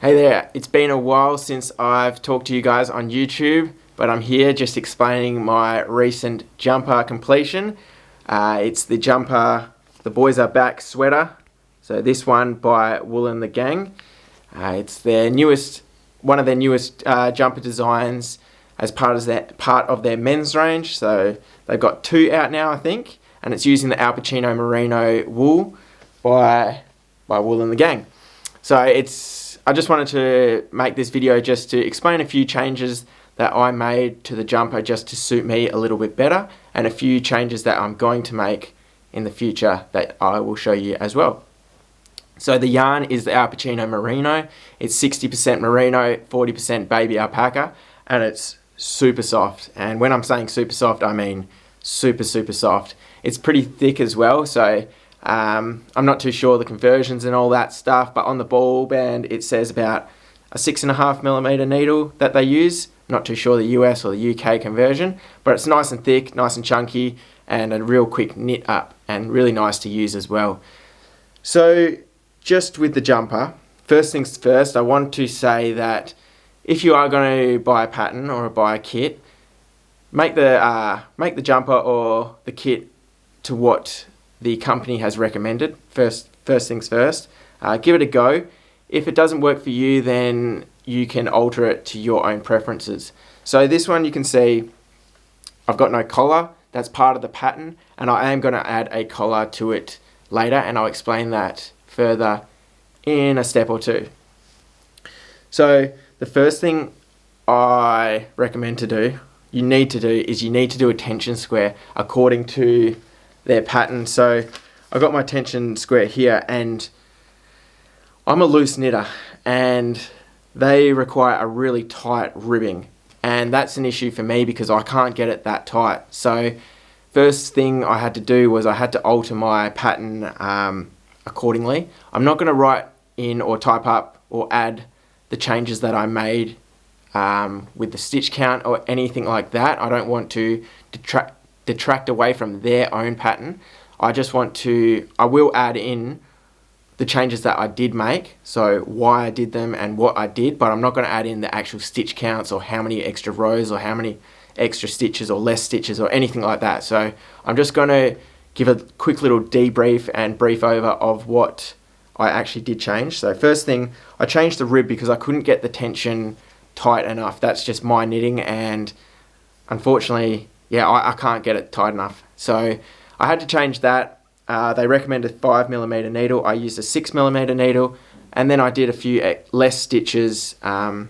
Hey there, it's been a while since I've talked to you guys on YouTube, but I'm here just explaining my recent jumper completion. It's the jumper, the Boys Are Back sweater. So this one by Wool and the Gang. It's their newest, one of their newest jumper designs as part of their men's range. So they've got 2 out now, I think, and it's using the Alteration merino wool by Wool and the Gang. So I just wanted to make this video just to explain a few changes that I made to the jumper just to suit me a little bit better, and a few changes that I'm going to make in the future that I will show you as well. So the yarn is the Alteration merino. It's 60% merino, 40% baby alpaca, and it's super soft. And when I'm saying super soft, I mean super soft. It's pretty thick as well, so I'm not too sure the conversions and all that stuff, but on the ball band it says about a 6.5mm needle that they use. Not too sure the US or the UK conversion, but it's nice and thick, nice and chunky, and a real quick knit up, and really nice to use as well. So just with the jumper, first things first, I want to say that if you are going to buy a pattern or buy a kit, make the jumper or the kit to what the company has recommended. First things first, give it a go. If it doesn't work for you, then you can alter it to your own preferences. So this one, you can see I've got no collar. That's part of the pattern, and I am going to add a collar to it later, and I'll explain that further in a step or two. So the first thing I recommend to do, you need to do a tension square according to their pattern. So I got my tension square here, and I'm a loose knitter, and they require a really tight ribbing, and that's an issue for me because I can't get it that tight. So first thing I had to do was I had to alter my pattern accordingly. I'm not going to write in or type up or add the changes that I made with the stitch count or anything like that. I don't want to detract away from their own pattern. I will add in the changes that I did make, so why I did them and what I did, but I'm not going to add in the actual stitch counts or how many extra rows or how many extra stitches or less stitches or anything like that. So I'm just going to give a quick little debrief and brief over of what I actually did change. So first thing, I changed the rib because I couldn't get the tension tight enough. That's just my knitting, and unfortunately, yeah, I can't get it tight enough. So I had to change that. They recommended 5mm needle. I used a 6mm needle, and then I did a few less stitches for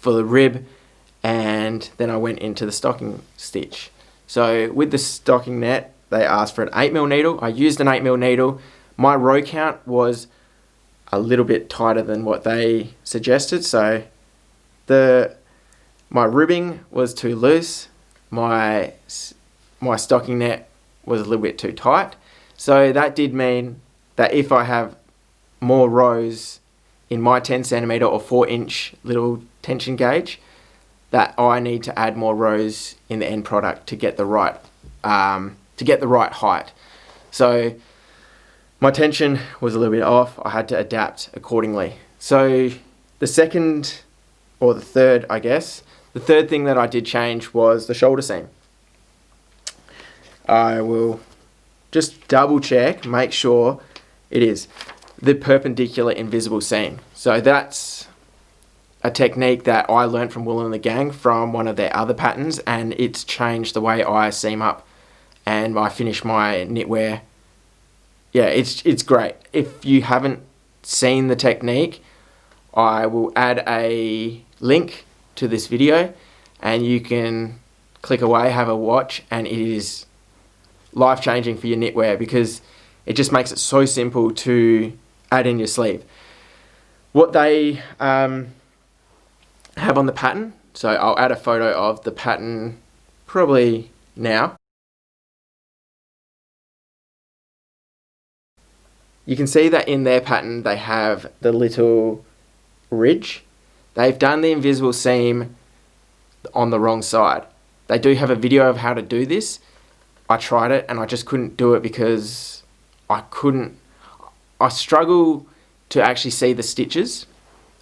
the rib, and then I went into the stocking stitch. So with the stocking net, they asked for an 8mm needle. I used an 8mm needle. My row count was a little bit tighter than what they suggested, so my ribbing was too loose. My stocking net was a little bit too tight. So that did mean that if I have more rows in my 10cm or 4-inch little tension gauge, that I need to add more rows in the end product to get the right height. So my tension was a little bit off. I had to adapt accordingly. So the third thing that I did change was the shoulder seam. I will just double check, make sure it is the perpendicular invisible seam. So that's a technique that I learned from Wool and the Gang from one of their other patterns, and it's changed the way I seam up and I finish my knitwear. Yeah, it's great. If you haven't seen the technique, I will add a link to this video and you can click away, have a watch, and it is life-changing for your knitwear because it just makes it so simple to add in your sleeve. What they have on the pattern, so I'll add a photo of the pattern probably now. You can see that in their pattern they have the little ridge. They've done the invisible seam on the wrong side. They do have a video of how to do this. I tried it and I just couldn't do it because I struggle to actually see the stitches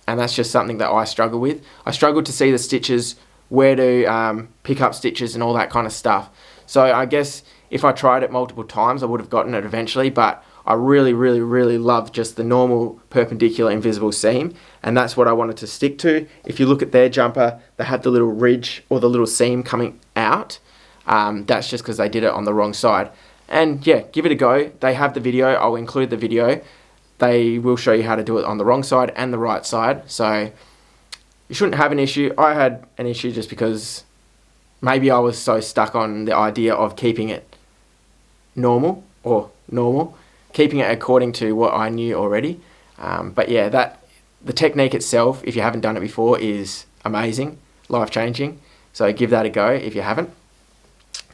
and that's just something that I struggle with. I struggle to see the stitches, where to pick up stitches and all that kind of stuff. So I guess if I tried it multiple times, I would have gotten it eventually, but I really, really, really love just the normal perpendicular invisible seam, and that's what I wanted to stick to. If you look at their jumper, they have the little ridge or the little seam coming out. That's just because they did it on the wrong side. And yeah, give it a go. They have the video. I'll include the video. They will show you how to do it on the wrong side and the right side. So you shouldn't have an issue. I had an issue just because maybe I was so stuck on the idea of keeping it normal, keeping it according to what I knew already. But yeah, the technique itself, if you haven't done it before, is amazing, life-changing. So give that a go if you haven't.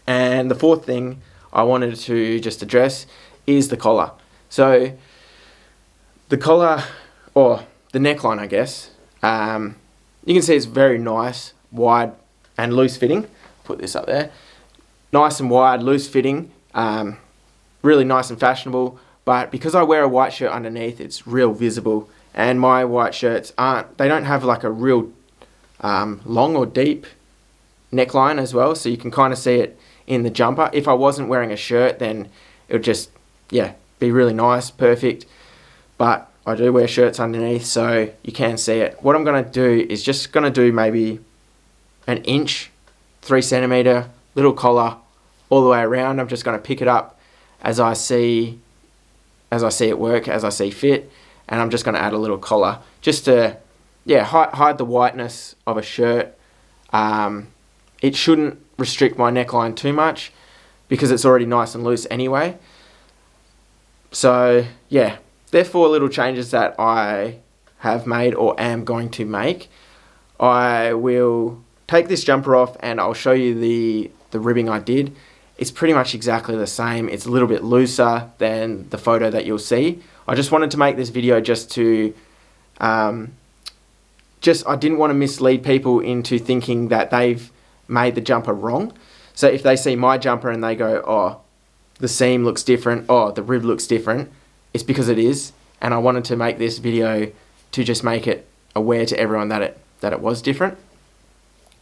And the fourth thing I wanted to just address is the collar. So the collar, or the neckline, I guess, you can see it's very nice, wide and loose fitting. Put this up there. Nice and wide, loose fitting, really nice and fashionable. But because I wear a white shirt underneath, it's real visible. And my white shirts they don't have like a real long or deep neckline as well. So you can kind of see it in the jumper. If I wasn't wearing a shirt, then it would just, yeah, be really nice, perfect. But I do wear shirts underneath, so you can see it. What I'm going to do is just going to do maybe an inch, 3 centimeter, little collar all the way around. I'm just going to pick it up as I see it work, as I see fit, and I'm just going to add a little collar just to, yeah, hide the whiteness of a shirt. It shouldn't restrict my neckline too much because it's already nice and loose anyway. So yeah, they're 4 little changes that I have made or am going to make. I will take this jumper off and I'll show you the ribbing I did. It's pretty much exactly the same. It's a little bit looser than the photo that you'll see. I just wanted to make this video just to I didn't want to mislead people into thinking that they've made the jumper wrong. So if they see my jumper and they go, oh, the seam looks different, oh, the rib looks different, it's because it is. And I wanted to make this video to just make it aware to everyone that it was different.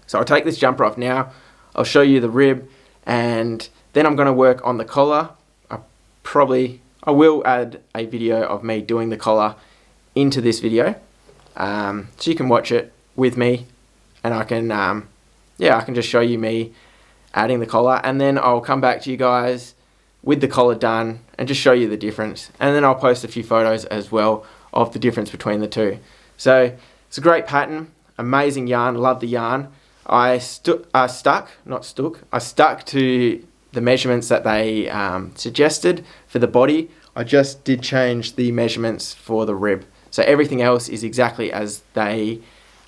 So I'll take this jumper off now. I'll show you the rib, and then I'm going to work on the collar. I will add a video of me doing the collar into this video, so you can watch it with me, and I can I can just show you me adding the collar, and then I'll come back to you guys with the collar done and just show you the difference, and then I'll post a few photos as well of the difference between the two. So it's a great pattern, amazing yarn, love the yarn. I stuck to the measurements that they suggested for the body. I just did change the measurements for the rib, so everything else is exactly as they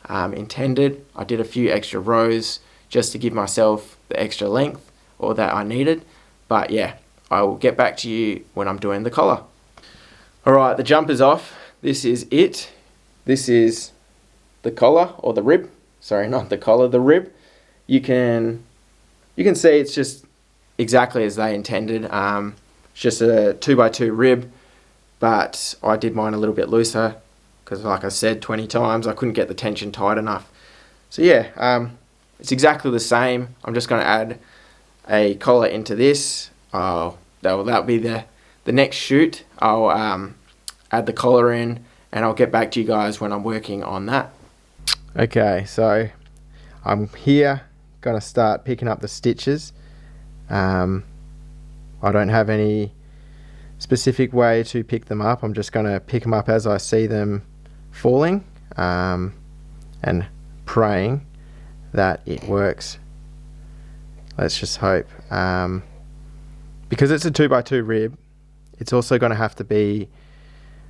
intended. I did a few extra rows just to give myself the extra length or that I needed, but yeah, I will get back to you when I'm doing the collar. Alright, the jumper's off. This is it. This is the collar, or the rib. Sorry, not the collar, the rib. You can see it's just exactly as they intended. It's just a 2x2 rib, but I did mine a little bit looser because, like I said 20 times, I couldn't get the tension tight enough. So yeah, it's exactly the same. I'm just going to add a collar into this. That'll be the next shoot. I'll add the collar in, and I'll get back to you guys when I'm working on that. Okay, so I'm here, gonna start picking up the stitches. I don't have any specific way to pick them up. I'm just gonna pick them up as I see them falling, and praying that it works. Let's just hope. Because it's a 2x2 rib, it's also going to have to be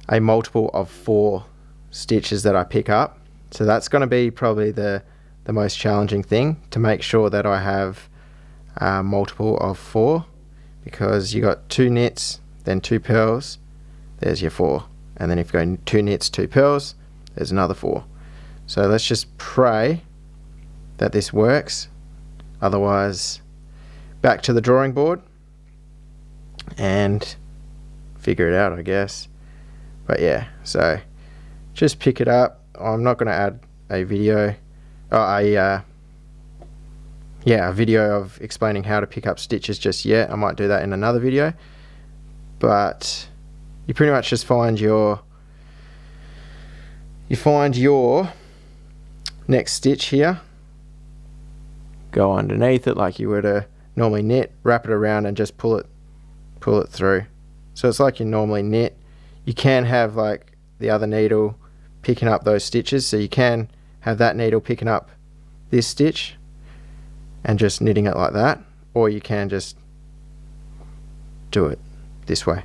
a multiple of 4 stitches that I pick up. So that's going to be probably the most challenging thing, to make sure that I have a multiple of 4, because you got 2 knits, then 2 purls, there's your 4. And then if you go 2 knits, 2 purls, there's another 4. So let's just pray that this works. Otherwise, back to the drawing board and figure it out, I guess. But yeah, so just pick it up I'm not going to add a video, a video of explaining how to pick up stitches just yet. I might do that in another video. But you pretty much just find your next stitch here, go underneath it like you would normally knit, wrap it around and just pull it through. So it's like you normally knit. You can have like the other needle picking up those stitches, so you can have that needle picking up this stitch and just knitting it like that, or you can just do it this way.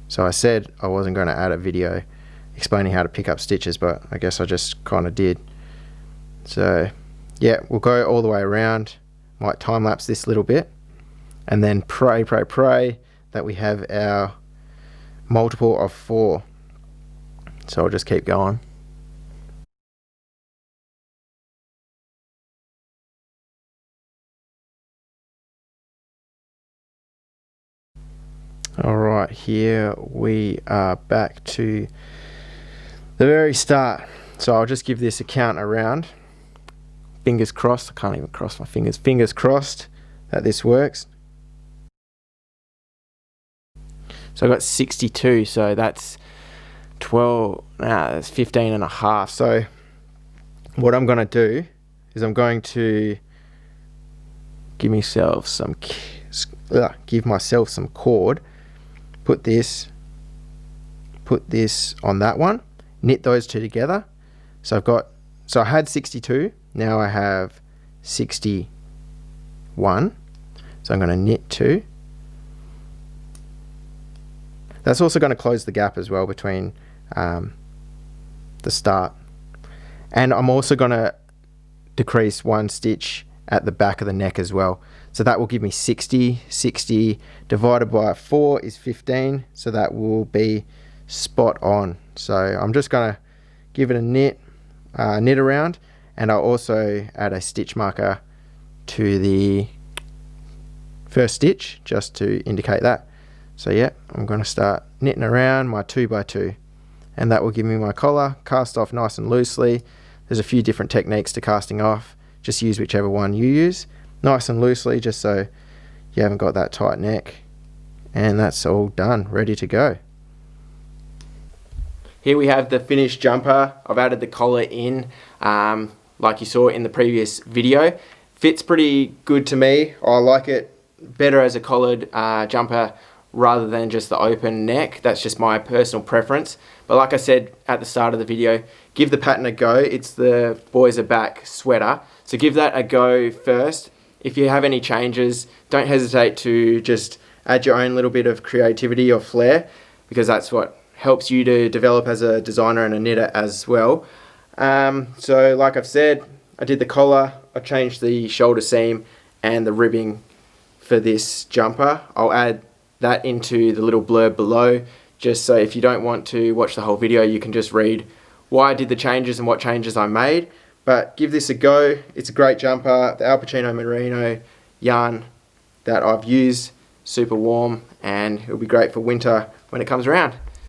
So I said I wasn't going to add a video explaining how to pick up stitches, but I guess I just kind of did. So yeah, we'll go all the way around, might time lapse this little bit, and then pray that we have our multiple of 4. So I'll just keep going. Alright, here we are back to the very start. So I'll just give this a count around. Fingers crossed, I can't even cross my fingers. Fingers crossed that this works. So I got 62, so that's 12, that's 15 and a half. So what I'm going to do is I'm going to give myself some cord, put this on that one, knit those two together. So I had 62, now I have 61. So I'm going to knit 2. That's also going to close the gap as well between the start. And I'm also going to decrease 1 stitch at the back of the neck as well. So that will give me 60. 60 divided by 4 is 15. So that will be spot on. So I'm just going to give it a knit around, and I'll also add a stitch marker to the first stitch just to indicate that. So yeah, I'm going to start knitting around my 2x2, and that will give me my collar, cast off nice and loosely. There's a few different techniques to casting off, just use whichever one you use. Nice and loosely, just so you haven't got that tight neck. And that's all done, ready to go. Here we have the finished jumper. I've added the collar in, like you saw in the previous video. Fits pretty good to me. I like it better as a collared jumper rather than just the open neck. That's just my personal preference. But like I said at the start of the video, give the pattern a go. It's the Boys Are Back sweater. So give that a go first. If you have any changes, don't hesitate to just add your own little bit of creativity or flair, because that's what helps you to develop as a designer and a knitter as well. So like I've said, I did the collar, I changed the shoulder seam and the ribbing for this jumper. I'll add that into the little blurb below, just so if you don't want to watch the whole video, you can just read why I did the changes and what changes I made. But give this a go. It's a great jumper. The Al Pacino Merino yarn that I've used, super warm, and it'll be great for winter when it comes around.